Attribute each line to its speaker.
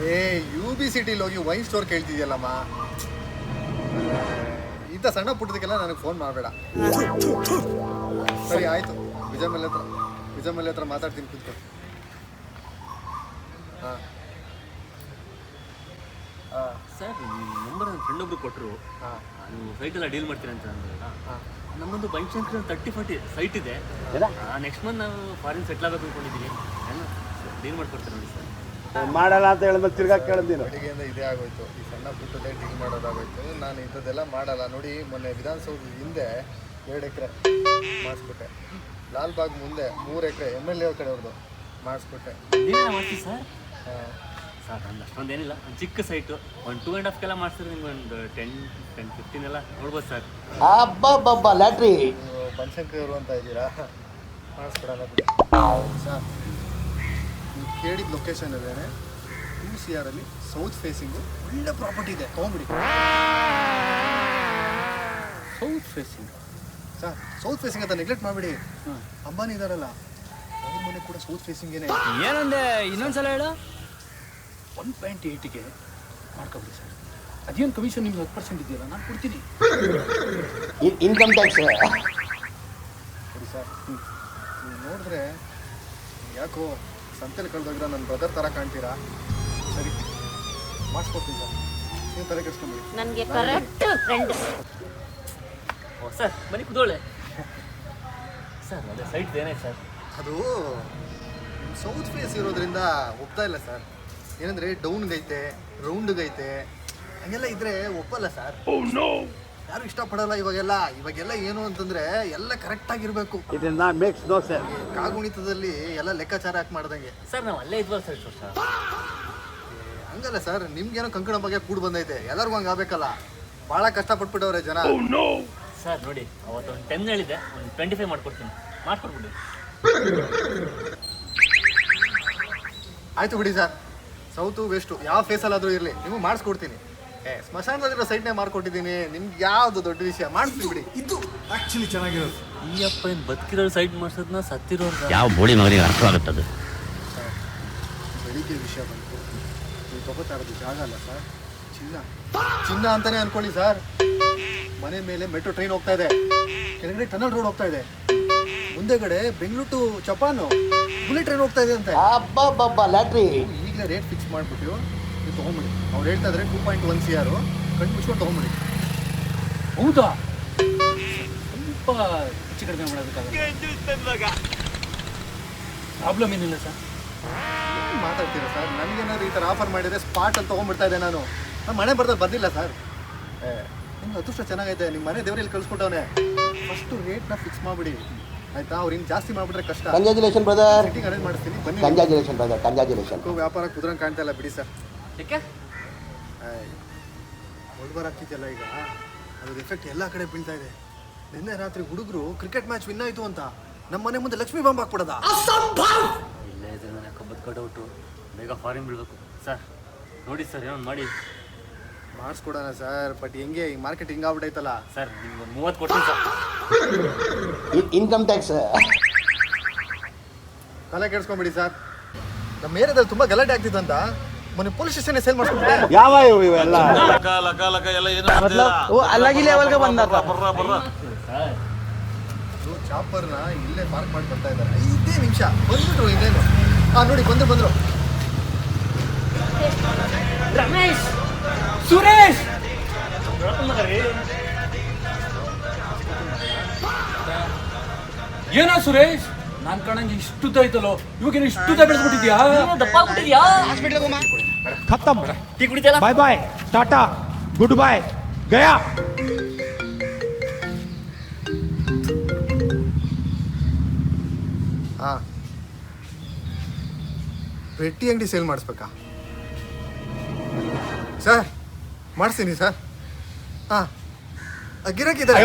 Speaker 1: ಏ UB ಸಿಟಿಲಿ ಹೋಗಿ ವೈನ್ ಸ್ಟೋರ್ ಕೇಳ್ತಿದ್ಯಲ್ಲಮ್ಮ, ಇಂಥ ಸಣ್ಣ ಪುಟ್ಟದಕ್ಕೆಲ್ಲ ನನಗೆ ಫೋನ್ ಮಾಡಬೇಡ. ಸರಿ ಆಯಿತು, ವಿಜಯಮಲ್ಲೆ ಹತ್ರ ಮಾತಾಡ್ತೀನಿ, ಕೂತ್ಕೊ. ಹಾಂ
Speaker 2: ಸರ್ ನಂಬರ್ ನನ್ನ ಫ್ರೆಂಡೊಬ್ರು ಕೊಟ್ಟರು.
Speaker 1: ಹಾಂ,
Speaker 2: ನೀವು ಸೈಟೆಲ್ಲ ಡೀಲ್ ಮಾಡ್ತೀನಿ ಅಂತ ಅಂದ್ರಲ್ಲ. ನಮ್ಮೊಂದು ಬನಶಂಕರಿ 30-40 ಸೈಟ್ ಇದೆ. ನೆಕ್ಸ್ಟ್ ಮಂತ್ ನಾವು ಫಾರಿನ್ ಸೆಟ್ಲ್ ಆಗಬೇಕು ಅಂದ್ಕೊಂಡಿದ್ದೀವಿ. ಡೀಲ್ ಮಾಡ್ಕೊಡ್ತಾರೆ ನೋಡಿ ಸರ್.
Speaker 3: ಮಾಡಲ್ಲ ಅಂತ ಹೇಳಿದ್ರೆ ತಿರ್ಗಾ ಕೇಳಿದ್ದೀನಿ.
Speaker 1: ಬೆಳಿಗ್ಗೆಯಿಂದ ಇದೇ ಆಗೋಯ್ತು, ಈ ಸಣ್ಣ ಪುಟ್ಟದೇ ಡೀಲ್ ಮಾಡೋದಾಗೋಯ್ತು. ನಾನು ಇಂಥದ್ದೆಲ್ಲ ಮಾಡಲ್ಲ. ನೋಡಿ, ಮೊನ್ನೆ ವಿಧಾನಸೌಧದ ಹಿಂದೆ 2 ಎಕರೆ ಮಾಡಿಸ್ಬಿಟ್ಟೆ. ಲಾಲ್ಬಾಗ್ ಮುಂದೆ 3 ಎಕರೆ MLA ಅವ್ರ ಕಡೆಯವ್ರದ್ದು ಮಾಡಿಸ್ಬಿಟ್ಟೆ.
Speaker 2: ನೀವೇನ ಮಾಡ್ತೀವಿ ಸರ್?
Speaker 1: ಹಾಂ
Speaker 2: ಸರ್ ನಂದು ಅಷ್ಟೊಂದೇನಿಲ್ಲ, ಒಂದು ಚಿಕ್ಕ ಸೈಟು. ಒಂದು 2.5 ಮಾಡಿಸಿದ್ರೆ ನಿಮ್ಗೆ ಒಂದು 10-15 ಎಲ್ಲ ನೋಡ್ಬೋದು ಸರ್.
Speaker 3: ಅಬ್ಬಬ್ಬಬ್ಬ ಲ್ಯಾಟ್ರಿ.
Speaker 1: ನೀವು ಬನಶಂಕರಿ ಅವರು ಅಂತ ಇದ್ದೀರಾ, ಮಾಡಿಸ್ಬಿಡೋಣ ಬಿಡಿ ಸರ್. ನೀವು ಕೇಳಿದ ಲೊಕೇಶನಲ್ಲೇ 2 CR ಅಲ್ಲಿ ಸೌತ್ ಫೇಸಿಂಗು ಒಳ್ಳೆ ಪ್ರಾಪರ್ಟಿ ಇದೆ, ತೊಗೊಂಬಿಡಿ.
Speaker 2: South facing
Speaker 1: sir, south facing ಅಂತ ನೆಗ್ಲೆಕ್ಟ್ ಮಾಡಿಬಿಡಿ. ಅಂಬಾನಿ ಇದಾರಲ್ಲ, ಅವ್ರ ಮನೆ ಕೂಡ ಸೌತ್ ಫೇಸಿಂಗೇನೆ.
Speaker 4: ಏನಂದೆ ಇನ್ನೊಂದ್ಸಲ ಹೇಳು. 1.8ಗೆ ಮಾಡ್ಕೊಬಿಡಿ ಸರ್. ಅದೇನು ಕಮಿಷನ್ ನಿಮ್ಗೆ 10% ಇದೆಯಲ್ಲ, ನಾನು ಕೊಡ್ತೀನಿ.
Speaker 3: ಇನ್ಕಮ್ ಟ್ಯಾಕ್ಸ್
Speaker 1: ನೋಡಿ ಸರ್, ನೀವು ನೋಡಿದ್ರೆ ಯಾಕೋ ಸಂತೆಲಿ ಕಳೆದೋಗಿರೋ ನನ್ನ ಬ್ರದರ್ ಥರ ಕಾಣ್ತೀರಾ. ಸರಿ, ಮಾಡಿಸ್ಕೊಡ್ತೀನಿ ಸರ್, ನೀವು ತಲೆ ಕೆಡಿಸ್ಕೊಂಬಿಡಿ.
Speaker 5: ನನಗೆ ಕರೆಕ್ಟ್ ಫ್ರೆಂಡ್.
Speaker 2: ಓ ಸರ್, ಬನ್ನಿ ಕುದೋಳೆ ಸರ್. ಅದೇ ಸೈಟ್ ಏನಾಯ್ತು ಸರ್?
Speaker 1: ಅದು ಸೌತ್ ಫೇಸ್ ಇರೋದ್ರಿಂದ ಒಪ್ತಾ ಇಲ್ಲ ಸರ್. ಏನಂದರೆ ಡೌನ್ಗೈತೆ, ರೌಂಡ್ಗೈತೆ, ಹಂಗೆಲ್ಲ ಇದ್ರೆ ಒಪ್ಪಲ್ಲ ಸರ್. ಯಾರು ಇಷ್ಟಪಡಲ್ಲ ಇವಾಗೆಲ್ಲ ಏನು ಅಂತಂದರೆ ಎಲ್ಲ ಕರೆಕ್ಟಾಗಿರಬೇಕು.
Speaker 3: ಇದನ್ನ ಮೇಕ್ಸ್ ನೋ ಸೆನ್ಸ್.
Speaker 1: ಕಾಗುಣಿತದಲ್ಲಿ ಎಲ್ಲ ಲೆಕ್ಕಾಚಾರ ಹಾಕಿ ಮಾಡ್ದಂಗೆ
Speaker 2: ಸರ್. ನಾವು ಅಲ್ಲೇ ಇದ್ವಲ್ಲ ಸರ್ ಇಷ್ಟು ವರ್ಷ.
Speaker 1: ಹಂಗಲ್ಲ ಸರ್, ನಿಮ್ಗೇನೋ ಕಂಕಣ ಬಗ್ಗೆ ಕೂಡ್ ಬಂದೈತೆ, ಎಲ್ಲರಿಗೂ ಹಂಗೆ ಆಗಬೇಕಲ್ಲ. ಭಾಳ ಕಷ್ಟಪಟ್ಬಿಟ್ಟವ್ರೆ ಜನ.
Speaker 2: ಸರ್ ನೋಡಿ, ಅವತ್ತು ಒಂದು 10 ಹೇಳಿದೆ, ಒಂದು 25 ಮಾಡ್ಕೊಡ್ತೀನಿ, ಮಾಡ್ಕೊಡ್ಬಿಡಿ.
Speaker 1: ಆಯಿತು ಬಿಡಿ ಸರ್, ಸೌತು ವೆಸ್ಟು ಯಾವ ಫೇಸಲ್ಲಾದರೂ ಇರಲಿ, ನಿಮಗೆ ಮಾಡಿಸ್ಕೊಡ್ತೀನಿ. ಸ್ಮಶಾನದಲ್ಲಿರೋ ಸೈಟ್ನೇ ಮಾರ್ಕೊಟ್ಟಿದ್ದೀನಿ, ನಿಮ್ಗೆ ಯಾವುದು ದೊಡ್ಡ ವಿಷಯ, ಮಾಡಿಸ್ತೀವಿ ಬಿಡಿ. ಇದು ಆ್ಯಕ್ಚುಲಿ ಚೆನ್ನಾಗಿರೋದು.
Speaker 2: ಈ ಅಪ್ಪ ಏನು ಬದುಕಿರೋ ಸೈಟ್ ಮಾಡಿಸೋದನ್ನ ಸತ್ತಿರೋರು
Speaker 4: ಯಾವ ಬೋಳಿ ಮಗನಿಗೆ ಅರ್ಥ ಆಗುತ್ತದೆ?
Speaker 1: ಸರ್, ಬೆಳಿಗ್ಗೆ ವಿಷಯ ಬಂತು, ನೀವು ತಗೋತಾ ಇರೋದು ಜಾಗ ಅಲ್ಲ ಸರ್, ಚಿನ್ನ ಅಂತಾನೆ ಅನ್ಕೊಳ್ಳಿ ಸರ್. ಮನೆ ಮೇಲೆ ಮೆಟ್ರೋ ಟ್ರೈನ್ ಹೋಗ್ತಾ ಇದೆ, ಕೆಳಗಡೆ ಟನಲ್ ರೋಡ್ ಹೋಗ್ತಾ ಇದೆ, ಮುಂದೆಗಡೆ Bengaluru to Japan bullet train ಹೋಗ್ತಾ ಇದೆ ಅಂತೆ.
Speaker 3: ಅಬ್ಬಬ್ಬಬ್ಬ ಲ್ಯಾಟ್ರಿ.
Speaker 1: ಈಗಲೇ ರೇಟ್ ಫಿಕ್ಸ್ ಮಾಡಿಬಿಟ್ಟು ನೀವು ತೊಗೊಂಬಿಡಿ. ಅವ್ರು ಹೇಳ್ತಾ ಇದ್ದಾರೆ 2.1 CR, ಕಣ್ಣು ಮುಚ್ಕೊಂಡು ತೊಗೊಂಬಿಡಿ.
Speaker 4: ಹೌದಾ? ಸ್ವಲ್ಪ ಹೆಚ್ಚು ಕಡಿಮೆ ಮಾಡೋದಕ್ಕಾಗಲ್ಲ. ಪ್ರಾಬ್ಲಮ್ ಏನಿಲ್ಲ ಸರ್.
Speaker 1: ಏನು ಮಾತಾಡ್ತೀರಾ ಸರ್? ನನಗೇನಾದ್ರು ಈ ಥರ ಆಫರ್ ಮಾಡಿದರೆ ಸ್ಪಾಟಲ್ಲಿ ತೊಗೊಂಡ್ಬಿಡ್ತಾ ಇದ್ದೆ ನಾನು. ನಮ್ಮ ಮನೆ ಬರ್ದಿಲ್ಲ ಸರ್. ನಿಮ್ಗೆ ಅದೃಷ್ಟ ಚೆನ್ನಾಗೈತೆ, ನಿಮ್ಮ ಮನೆ ದೇವರಲ್ಲಿ ಕಳಿಸ್ಕೊಟ್ಟವನೆ. ಫಸ್ಟು ರೇಟ್ನ ಫಿಕ್ಸ್ ಮಾಡಿಬಿಡಿ, ಆಯಿತಾ? ಅವ್ರು ಇನ್ನು ಜಾಸ್ತಿ ಮಾಡಿಬಿಟ್ರೆ ಕಷ್ಟ.
Speaker 3: Congratulation brother.
Speaker 1: ಸೆಟ್ಟಿಂಗ್ ಅರೇಂಜ್ ಮಾಡಿಸ್ತೀನಿ, ಬನ್ನಿ.
Speaker 3: Congratulation brother, congratulation.
Speaker 1: ವ್ಯಾಪಾರ ಕುದುರಂಗೆ ಕಾಣ್ತಾ ಇಲ್ಲ ಬಿಡಿ ಸರ್.
Speaker 2: ಯಾಕೆ?
Speaker 1: ಒಳ್ಬಾರ ಆಗ್ತಿದೆಯಲ್ಲ ಈಗ, ಅದ್ರ ಎಫೆಕ್ಟ್ ಎಲ್ಲ ಕಡೆ ಬೀಳ್ತಾ ಇದೆ. ನಿನ್ನೆ ರಾತ್ರಿ ಹುಡುಗರು ಕ್ರಿಕೆಟ್ ಮ್ಯಾಚ್ ವಿನ್ ಆಯಿತು ಅಂತ ನಮ್ಮ ಮನೆ ಮುಂದೆ ಲಕ್ಷ್ಮೀ ಬಾಂಬ್ ಹಾಕ್ಬಿಡೋದ?
Speaker 2: ಇಲ್ಲೇ ಇದೆ ನನ್ನ ಕಬ್ಬದ ಕಡೌಟು, ಬೇಗ ಫಾರಿನ್ ಬೀಳ್ಬೇಕು ಸರ್. ನೋಡಿ ಸರ್, ಏನೋ ಮಾಡಿ
Speaker 1: ಮಾಡಿಸ್ಕೊಡೋಣ ಸರ್. ಬಟ್ ಹೆಂಗೆ ಈ ಮಾರ್ಕೆಟ್ ಹಿಂಗಾಗ್ಬಿಟ್ಟೈತಲ್ಲ
Speaker 2: ಸರ್. ನಿಮ್ಗೆ 30 ಕೊಡ್ತೀನಿ ಸರ್.
Speaker 3: Income tax.
Speaker 1: ತಲೆ ಕೆಡಿಸ್ಕೊಂಬಿಡಿ ಸರ್. ನಮ್ಮ ಏರಿಯಾದಲ್ಲಿ ತುಂಬ ಗಲಾಟೆ ಆಗ್ತಿತ್ತು ಅಂತ ಮೊನ್ನೆ ಪೊಲೀಸ್ ಸ್ಟೇಷನ್ ಸೇಲ್ ಮಾಡಿಸ್ಬಿಟ್ಟೆ.
Speaker 3: ಯಾವ ಇವೆಲ್ಲ ಅಲ್ಲಾಗಿ ಲೆವೆಲ್ಗೆ ಬಂದಾಗ
Speaker 1: ಚಾಪರ್ನ ಇಲ್ಲೇ ಪಾರ್ಕ್ ಮಾಡಿ ಬರ್ತಾ ಇದ್ದಾರೆ. 5 ನಿಮಿಷ ಬಂದ್ಬಿಟ್ರು, ಇನ್ನೇನು. ನೋಡಿ ಬಂದರು.
Speaker 4: ರಮೇಶ್, ಸುರೇಶ್, ಏನೋ ಸುರೇಶ್, ನಾನ್ ಕಾಣಂಗೆ ಇಷ್ಟುದ್ದ ಐತಲ್ಲೋ, ಇವಾಗ ಇಷ್ಟುದ್ದ ಬೆಳೆಸ್ಬಿಟ್ಟಿದ್ಯಾ?
Speaker 2: ದಪ್ಪ ಆಗ್ಬಿಟ್ಟಿದ್ಯಾ?
Speaker 6: खत्म,
Speaker 2: ಟೀ ಕುಡಿತಲ್ಲ?
Speaker 6: बाय बाय, टाटा, गुड बाय, गया.
Speaker 1: ಹಾಂ, ಪೆಟ್ಟಿ ಅಂಗಡಿ ಸೇಲ್ ಮಾಡಿಸ್ಬೇಕಾ ಸರ್? ಮಾಡಿಸ್ತೀನಿ ಸರ್. ಹಾಂ, ಗಿರಾಕಿದ್ದಾರೆ.